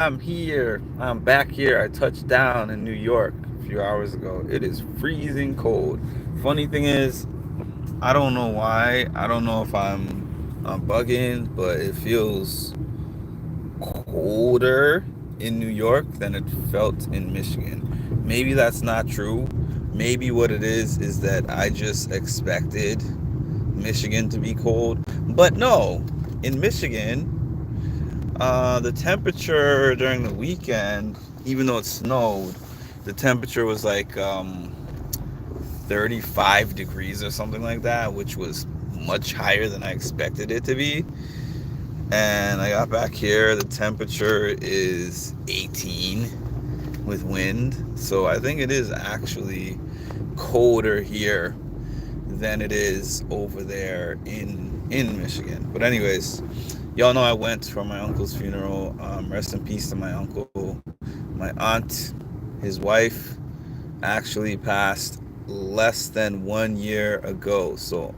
I'm here. I'm back here. I touched down in New York a few hours ago. It is freezing cold. Funny thing is, I don't know why. I don't know if I'm bugging, but it feels colder in New York than it felt in Michigan. Maybe that's not true. Maybe what it is that I just expected Michigan to be cold. But no, in Michigan, the temperature during the weekend, even though it snowed, the temperature was like 35 degrees or something like that, which was much higher than I expected it to be. And I got back here, the temperature is 18 with wind. So I think it is actually colder here than it is over there in Michigan. But anyways, y'all know I went for my uncle's funeral. Rest in peace to my uncle. My aunt, his wife, actually passed less than 1 year ago. So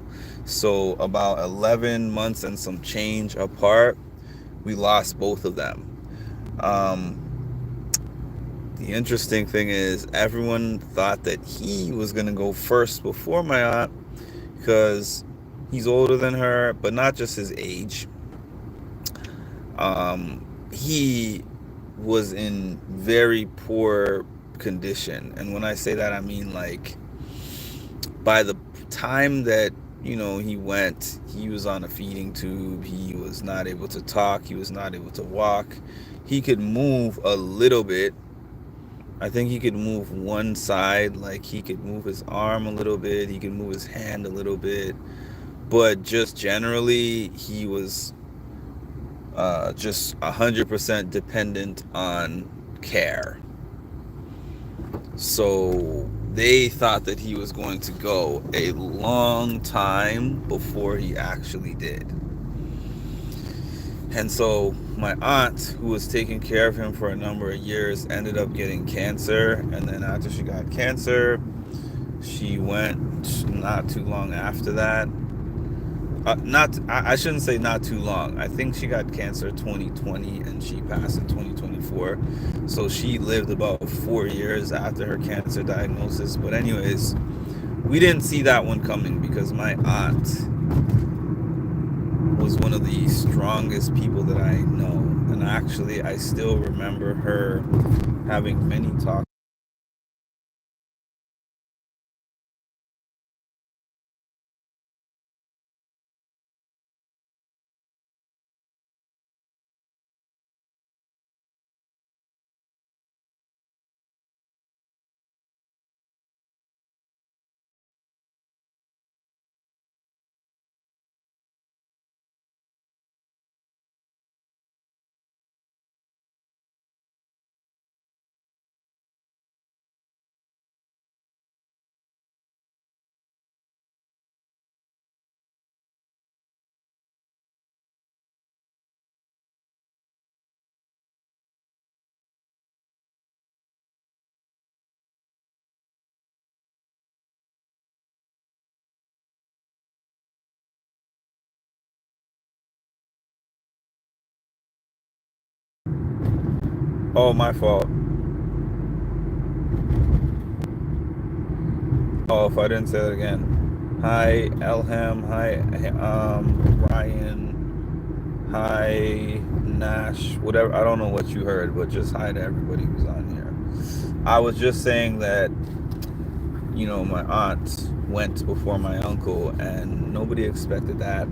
about 11 months and some change apart, we lost both of them. Um, the interesting thing is everyone thought that he was gonna go first before my aunt because he's older than her, but not just his age. He was in very poor condition, and when I say that, I mean like by the time that he went, he was on a feeding tube. He was not able to talk. He was not able to walk. He could move a little bit. I think he could move one side, like he could move his arm a little bit. He could move his hand a little bit, but just generally, he was just 100% dependent on care. So they thought that he was going to go a long time before he actually did. And so my aunt, who was taking care of him for a number of years, ended up getting cancer. And then after she got cancer, she went not too long after that. Not I shouldn't say not too long. I think she got cancer 2020 and she passed in 2024. So she lived about 4 years after her cancer diagnosis. But anyways, we didn't see that one coming because my aunt was one of the strongest people that I know. And actually, I still remember her having many talks. Oh, my fault. Oh, if I didn't say that again. Hi, Elham. Hi, Ryan. Hi, Nash. Whatever. I don't know what you heard, but just hi to everybody who's on here. I was just saying that, my aunt went before my uncle, and nobody expected that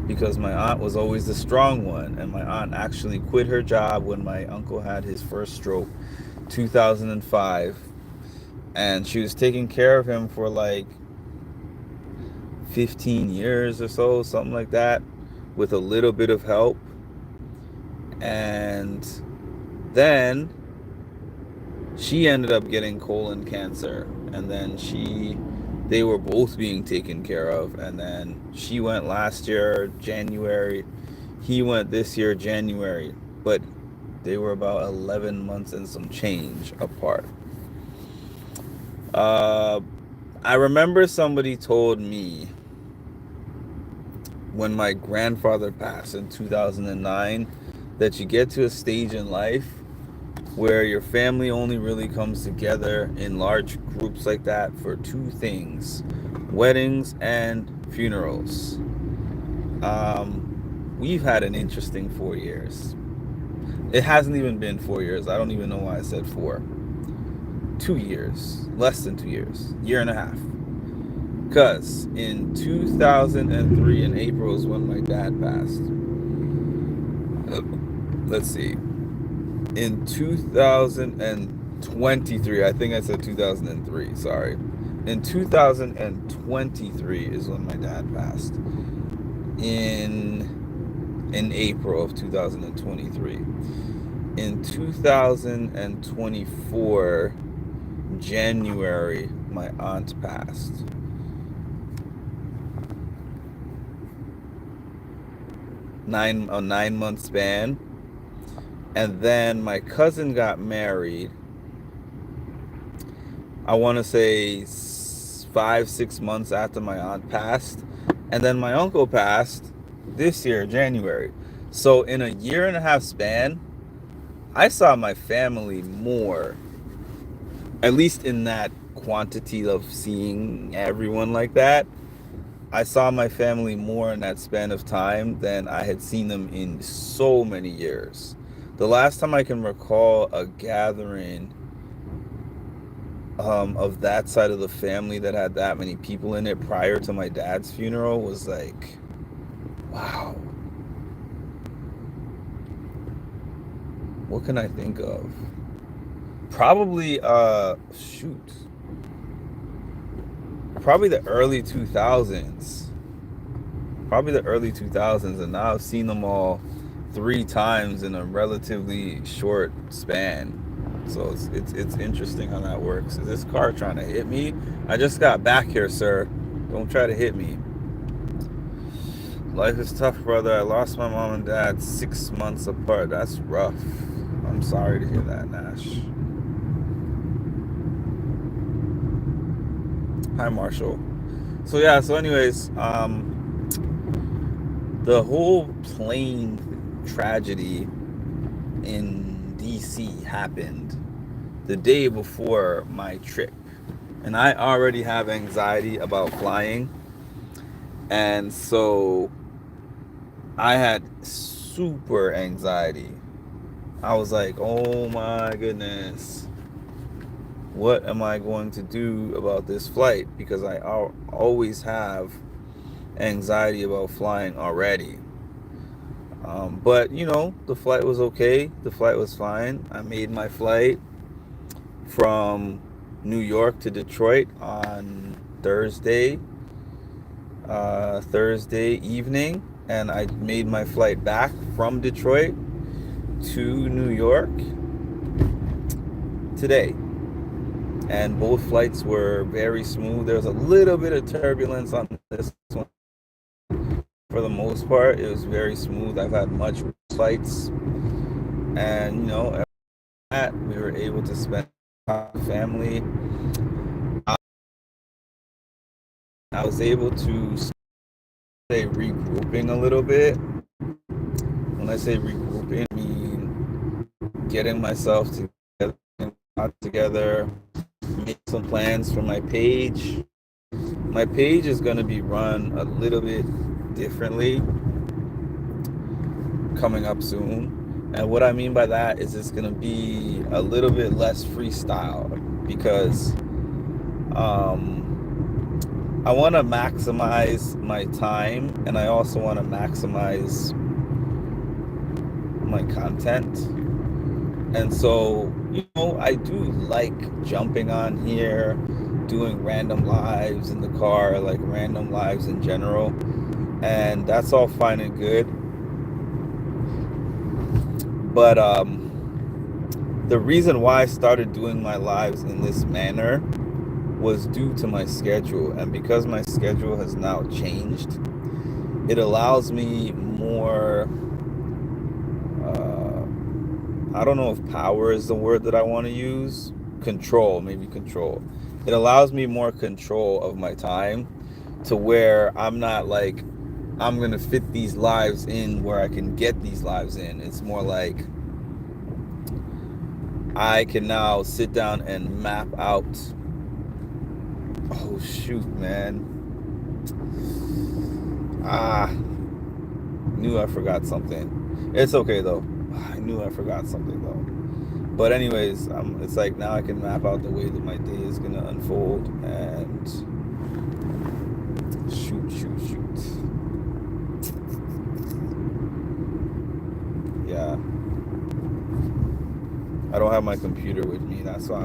because my aunt was always the strong one. And my aunt actually quit her job when my uncle had his first stroke, 2005. And she was taking care of him for like 15 years or so, something like that, with a little bit of help. And then she ended up getting colon cancer. And then they were both being taken care of. And then she went last year, January. He went this year, January. But they were about 11 months and some change apart. Uh, I remember somebody told me when my grandfather passed in 2009 that you get to a stage in life where your family only really comes together in large groups like that for two things: weddings and funerals. We've had an interesting 4 years. It hasn't even been 4 years. I don't even know why I said 4. 2 years, less than 2 years, year and a half. Because in 2003, in April, is when my dad passed. Let's see. In 2023, I think I said 2003, sorry. In 2023 is when my dad passed. In April of 2023. In 2024, January, my aunt passed. A 9-month span. And then my cousin got married, I want to say 5-6 months after my aunt passed. And then my uncle passed this year, January. So in a year and a half span, I saw my family more, at least in that quantity of seeing everyone like that. I saw my family more in that span of time than I had seen them in so many years. The last time I can recall a gathering of that side of the family that had that many people in it prior to my dad's funeral was like, wow, what can I think of? Probably, probably the early 2000s. Probably the early 2000s, and now I've seen them all 3 times in a relatively short span. So it's interesting how that works. Is this car trying to hit me? I just got back here, sir. Don't try to hit me. Life is tough, brother. I lost my mom and dad 6 months apart. That's rough. I'm sorry to hear that, Nash. Hi, Marshall. So yeah, so anyways, the whole plane tragedy in DC happened the day before my trip. And I already have anxiety about flying. And so I had super anxiety. I was like, oh my goodness, what am I going to do about this flight? Because I always have anxiety about flying already. But the flight was okay. The flight was fine. I made my flight from New York to Detroit on Thursday evening, and I made my flight back from Detroit to New York today. And both flights were very smooth. There was a little bit of turbulence on this one. For the most part, it was very smooth. I've had much flights, and that we were able to spend time with family. I was able to say regrouping a little bit. When I say regrouping, I mean getting myself together, make some plans for my page. My page is going to be run a little bit differently coming up soon. And what I mean by that is it's going to be a little bit less freestyle, because I want to maximize my time, and I also want to maximize my content. And so, I do like jumping on here, doing random lives in the car, like random lives in general. And that's all fine and good. But the reason why I started doing my lives in this manner was due to my schedule. And because my schedule has now changed, it allows me more, I don't know if power is the word that I want to use. Maybe control. It allows me more control of my time, to where I'm not like I'm gonna fit these lives in where I can get these lives in. It's more like I can now sit down and map out. Oh shoot, man. Knew I forgot something. It's okay though. I knew I forgot something though. But anyways, it's like now I can map out the way that my day is gonna unfold and shoot. Yeah. I don't have my computer with me. That's what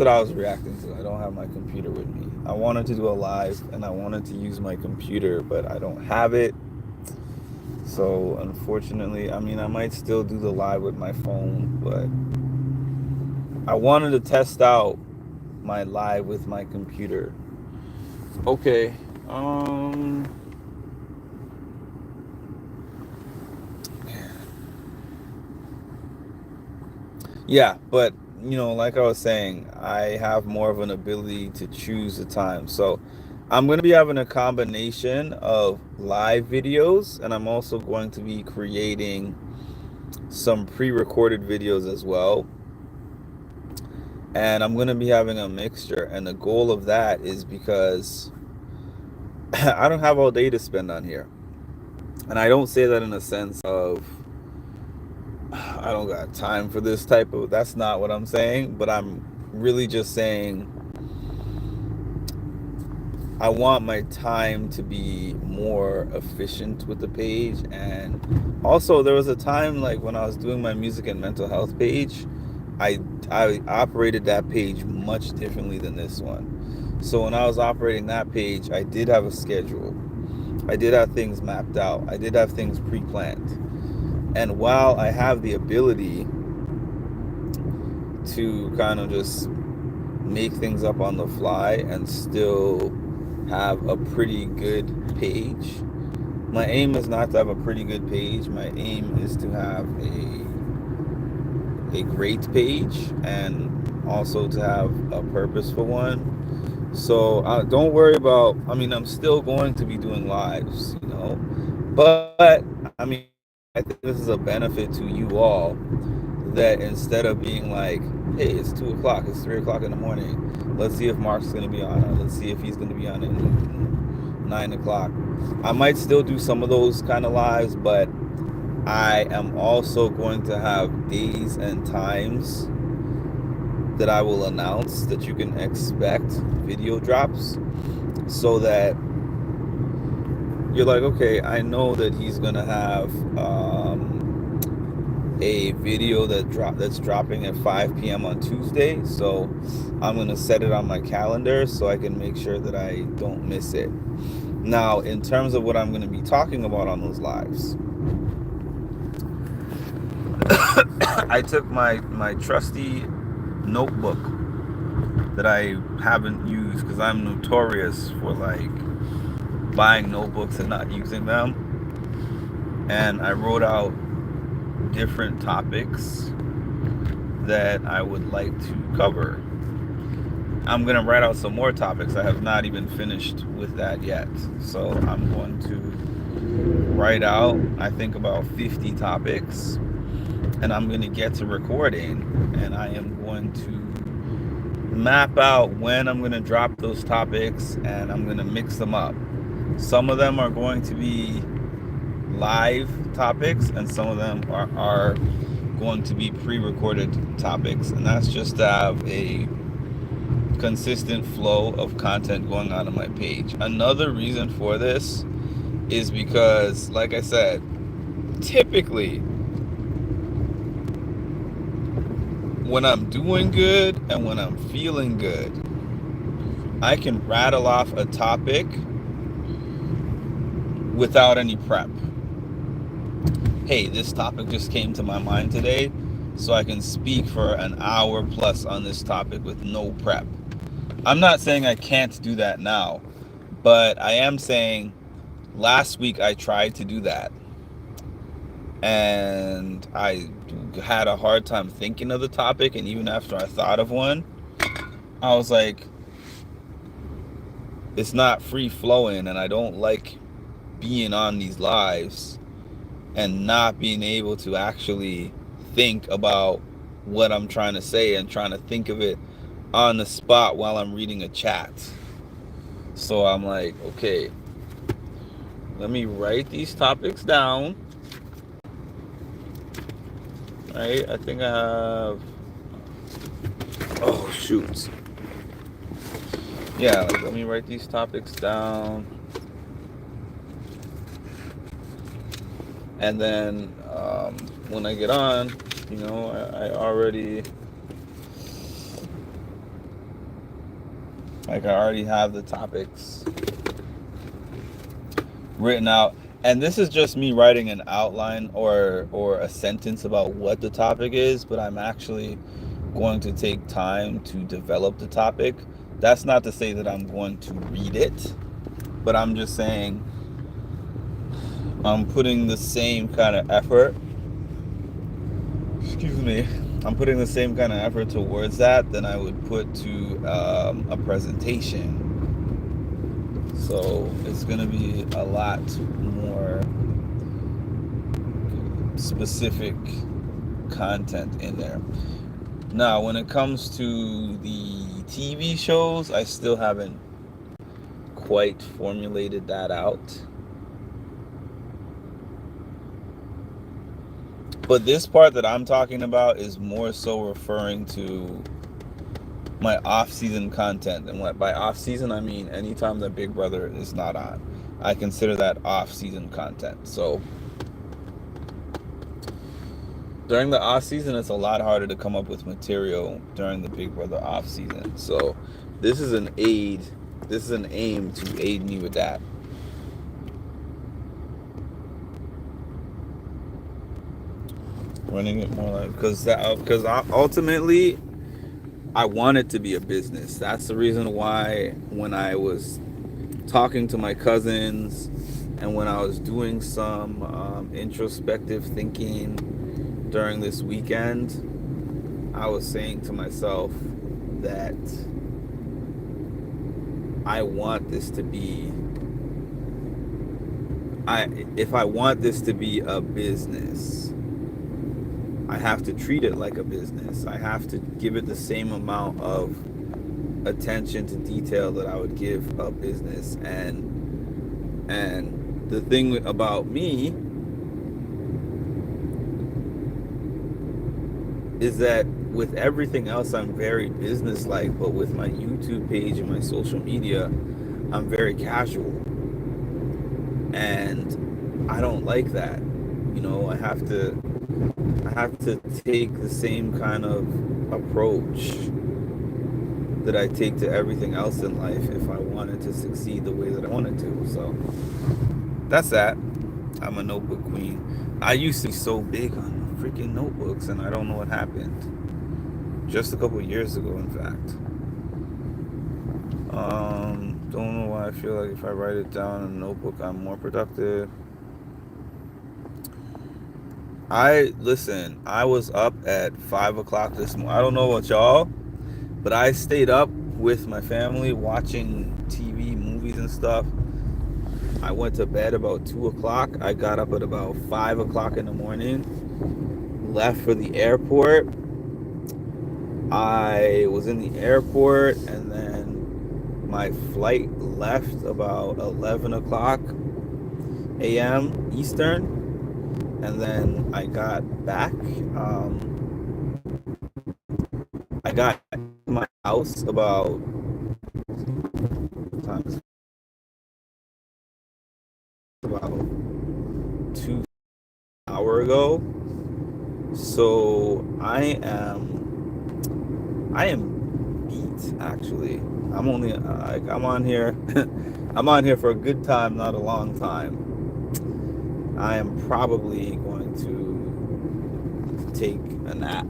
I was reacting to. I don't have my computer with me. I wanted to do a live and I wanted to use my computer, but I don't have it. So unfortunately, I mean, I might still do the live with my phone, but I wanted to test out my live with my computer. Okay. Yeah, but like I was saying, I have more of an ability to choose the time. So I'm going to be having a combination of live videos, and I'm also going to be creating some pre-recorded videos as well. And I'm going to be having a mixture. And the goal of that is because I don't have all day to spend on here. And I don't say that in a sense of I don't got time for this type of, that's not what I'm saying, but I'm really just saying I want my time to be more efficient with the page. And also there was a time like when I was doing my music and mental health page, I operated that page much differently than this one. So when I was operating that page, I did have a schedule. I did have things mapped out. I did have things pre-planned. And while I have the ability to kind of just make things up on the fly and still have a pretty good page, my aim is not to have a pretty good page. My aim is to have a great page and also to have a purposeful one. So don't worry about, I mean, I'm still going to be doing lives, but I mean, I think this is a benefit to you all, that instead of being like, hey, it's 2 o'clock, it's 3 o'clock in the morning, let's see if Mark's going to be on it, let's see if he's going to be on it at 9 o'clock. I might still do some of those kind of lives, but I am also going to have days and times that I will announce that you can expect video drops, so that you're like, okay, I know that he's gonna have a video that's dropping at 5 p.m. on Tuesday, so I'm gonna set it on my calendar so I can make sure that I don't miss it. Now, in terms of what I'm gonna be talking about on those lives, I took my trusty notebook that I haven't used, because I'm notorious for like buying notebooks and not using them, and I wrote out different topics that I would like to cover. I'm gonna write out some more topics. I have not even finished with that yet, so I'm going to write out, I think, about 50 topics, and I'm gonna get to recording, and I am going to map out when I'm gonna drop those topics, and I'm gonna mix them up. Some of them are going to be live topics, and some of them are going to be pre-recorded topics, and that's just to have a consistent flow of content going on my page. Another reason for this is because, like I said, typically when I'm doing good and when I'm feeling good, I can rattle off a topic without any prep. Hey, this topic just came to my mind today, so I can speak for an hour plus on this topic with no prep. I'm not saying I can't do that now, but I am saying last week I tried to do that, and I had a hard time thinking of the topic, and even after I thought of one, I was like, it's not free flowing, and I don't like being on these lives and not being able to actually think about what I'm trying to say and trying to think of it on the spot while I'm reading a chat. So I'm like, okay, let me write these topics down. Right? I think I have. Oh, shoot. Yeah, like, let me write these topics down. And then when I get on, I already. Like, I already have the topics written out. And this is just me writing an outline or a sentence about what the topic is, but I'm actually going to take time to develop the topic. That's not to say that I'm going to read it, but I'm just saying I'm putting the same kind of effort. Excuse me. I'm putting the same kind of effort towards that than I would put to a presentation. So it's going to be a lot more specific content in there. Now, when it comes to the TV shows, I still haven't quite formulated that out. But this part that I'm talking about is more so referring to my off-season content. And what by off-season, I mean anytime that Big Brother is not on. I consider that off-season content. So during the off-season, it's a lot harder to come up with material during the Big Brother off-season. So this is an aid. This is an aim to aid me with that. Running it more like because ultimately I want it to be a business. That's the reason why when I was talking to my cousins and when I was doing some introspective thinking during this weekend, I was saying to myself that I want this to be if I want this to be a business, I have to treat it like a business. I have to give it the same amount of attention to detail that I would give a business. And the thing about me is that with everything else, I'm very business-like, but with my YouTube page and my social media, I'm very casual. And I don't like that. I have to take the same kind of approach that I take to everything else in life if I wanted to succeed the way that I wanted to. So that's that. I'm a notebook queen. I used to be so big on freaking notebooks, and I don't know what happened. Just a couple of years ago, in fact. Don't know why I feel like if I write it down in a notebook, I'm more productive. I was up at 5 o'clock this morning. I don't know about y'all, but I stayed up with my family watching TV, movies and stuff. I went to bed about 2 o'clock. I got up at about 5 o'clock in the morning, left for the airport. I was in the airport, and then my flight left about 11 o'clock a.m. Eastern. And then I got back. I got to my house about about 2 hours ago. So I am beat, actually. I'm only I'm on here. I'm on here for a good time, not a long time. I am probably going to take a nap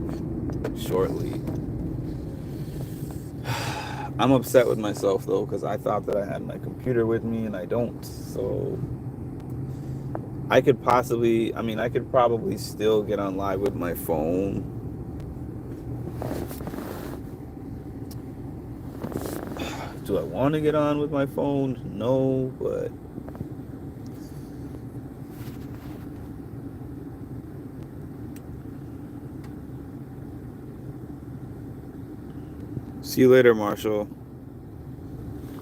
shortly. I'm upset with myself though, because I thought that I had my computer with me and I don't. So I could probably still get on live with my phone. Do I want to get on with my phone? No, but see you later, Marshall.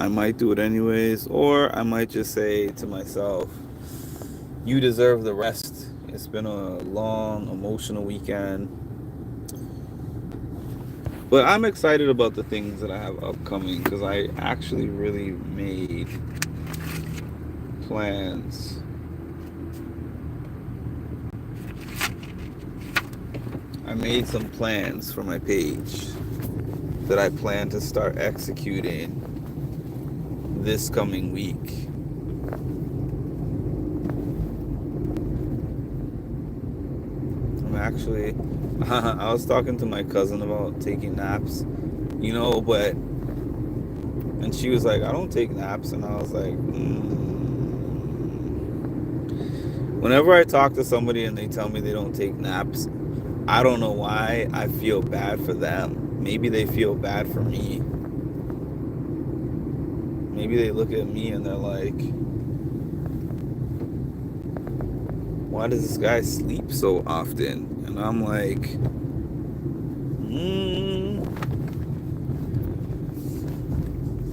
I might do it anyways, or I might just say to myself, you deserve the rest. It's been a long, emotional weekend. But I'm excited about the things that I have upcoming because I actually really made plans. I made some plans for my page that I plan to start executing this coming week. I'm actually, I was talking to my cousin about taking naps, but, and she was like, I don't take naps, and I was like, Whenever I talk to somebody and they tell me they don't take naps, I don't know why I feel bad for them. Maybe they feel bad for me. Maybe they look at me and they're like, why does this guy sleep so often? And I'm like,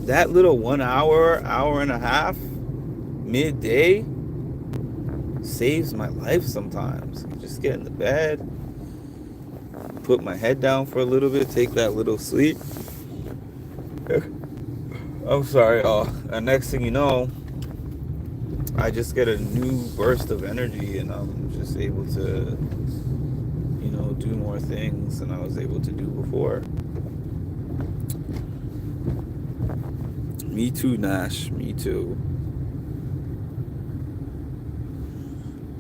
that little 1 hour, hour and a half, midday, saves my life sometimes. Just get in the bed, put my head down for a little bit, take that little sleep. I'm sorry. And next thing you know, I just get a new burst of energy, and I'm just able to, do more things than I was able to do before. Me too, Nash. Me too.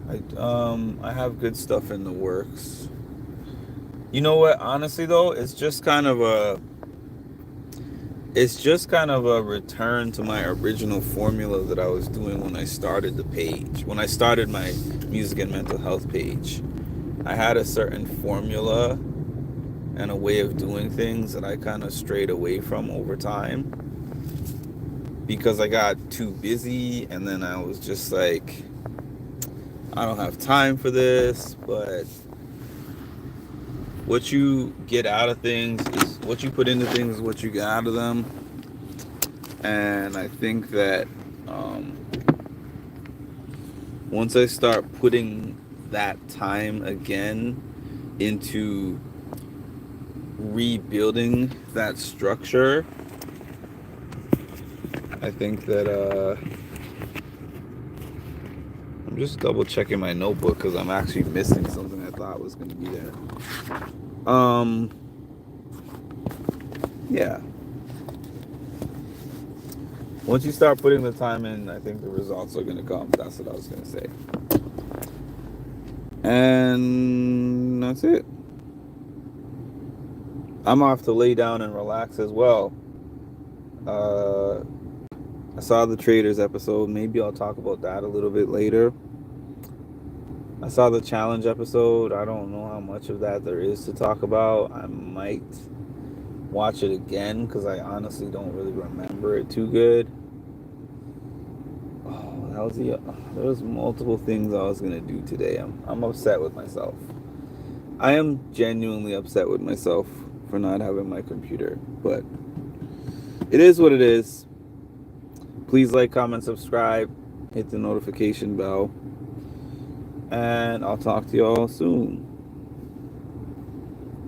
I have good stuff in the works. You know what? Honestly, though, it's just kind of a return to my original formula that I was doing when I started the page. When I started my music and mental health page, I had a certain formula and a way of doing things that I kind of strayed away from over time because I got too busy, and then I was just like, I don't have time for this. But what you get out of things is what you put into things is what you get out of them. And I think that once I start putting that time again into rebuilding that structure, I think that I'm just double checking my notebook because I'm actually missing something I thought was going to be there. Yeah. Once you start putting the time in, I think the results are going to come. That's what I was going to say. And that's it. I'm off to lay down and relax as well. I saw the Traders episode. Maybe I'll talk about that a little bit later. I saw the challenge episode. I don't know how much of that there is to talk about. I might watch it again because I honestly don't really remember it too good. There was multiple things I was gonna do today. I'm upset with myself. I am genuinely upset with myself for not having my computer, but it is what it is. Please like, comment, subscribe, hit the notification bell, and I'll talk to y'all soon.